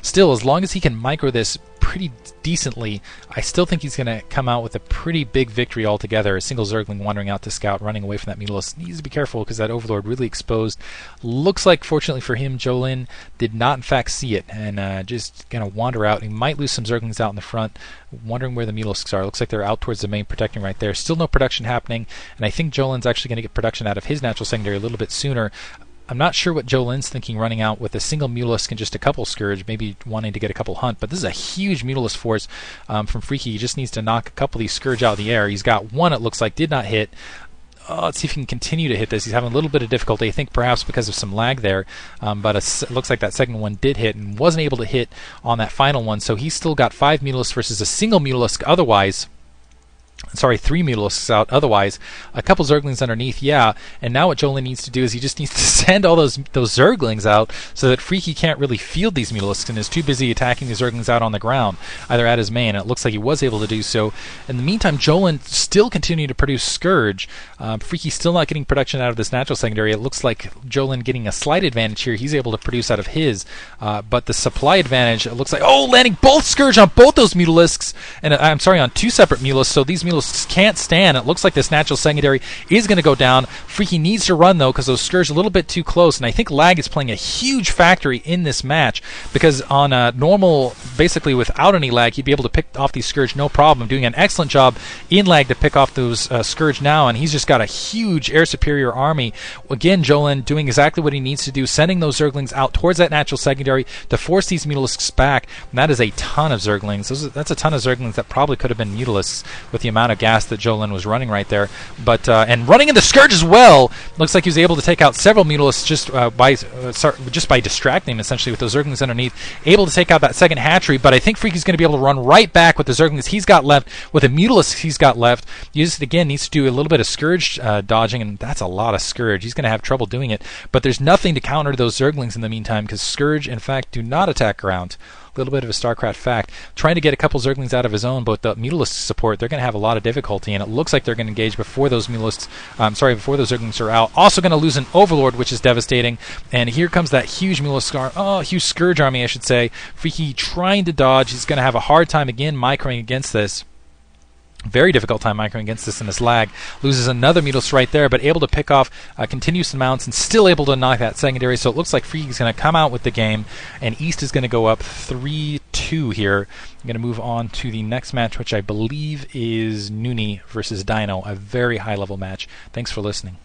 still, as long as he can micro this pretty decently, I still think he's going to come out with a pretty big victory altogether. A single Zergling wandering out to scout, running away from that Mutalisk. Needs to be careful because that Overlord really exposed. Looks like, fortunately for him, Jolin did not in fact see it and just going to wander out. He might lose some Zerglings out in the front, wondering where the Mutalisks are. Looks like they're out towards the main, protecting right there. Still no production happening, and I think Jolin's actually going to get production out of his natural secondary a little bit sooner. I'm not sure what Jolin's thinking running out with a single Mutalisk and just a couple Scourge, maybe wanting to get a couple Hunt, but this is a huge Mutalisk force from Freaky. He just needs to knock a couple of these Scourge out of the air. He's got one, it looks like, did not hit. Let's see if he can continue to hit this. He's having a little bit of difficulty, I think perhaps because of some lag there, but it looks like that second one did hit and wasn't able to hit on that final one, so he's still got 5 Mutalisks versus a single Mutalisk otherwise. Sorry, 3 Mutalisks out otherwise. A couple Zerglings underneath, yeah. And now what Jolin needs to do is he just needs to send all those Zerglings out so that Freaky can't really field these Mutalisks and is too busy attacking the Zerglings out on the ground, either at his main. And it looks like he was able to do so. In the meantime, Jolin still continuing to produce Scourge. Freaky still not getting production out of this natural secondary. It looks like Jolin getting a slight advantage here. He's able to produce out of his. But the supply advantage, it looks like, landing both Scourge on both those Mutalisks. And I'm sorry, on 2 separate Mutalisks. So these Mutalisks can't stand. It looks like this natural secondary is going to go down. Freaky needs to run though because those Scourge are a little bit too close, and I think lag is playing a huge factor in this match because on a normal, basically without any lag, he'd be able to pick off these Scourge no problem. Doing an excellent job in lag to pick off those Scourge now, and he's just got a huge air superior army. Again, Jolin doing exactly what he needs to do, sending those Zerglings out towards that natural secondary to force these Mutalisks back, and that is a ton of Zerglings. That's a ton of Zerglings that probably could have been Mutalisks with the amount of gas that Jolin was running right there, but and running into Scourge as well. Looks like he was able to take out several Mutalisks just by distracting him essentially with those Zerglings underneath. Able to take out that second hatchery, but I think Freaky's going to be able to run right back with the Zerglings he's got left, with the Mutalisks he's got left. He just again needs to do a little bit of Scourge dodging, and that's a lot of Scourge. He's going to have trouble doing it, but there's nothing to counter those Zerglings in the meantime because Scourge, in fact, do not attack ground. A little bit of a StarCraft fact. Trying to get a couple Zerglings out of his own, but the Mutalisk support, they're going to have a lot of difficulty, and it looks like they're going to engage before those before those Zerglings are out. Also going to lose an Overlord, which is devastating, and here comes that huge huge Scourge army, I should say. Freaky trying to dodge. He's going to have a hard time again microing against this. Very difficult time microing against this in this lag. Loses another Mutalisk right there, but able to pick off continuous amounts and still able to knock that secondary. So it looks like Freaky's going to come out with the game, and East is going to go up 3-2 here. I'm going to move on to the next match, which I believe is Nooney versus Dino, a very high-level match. Thanks for listening.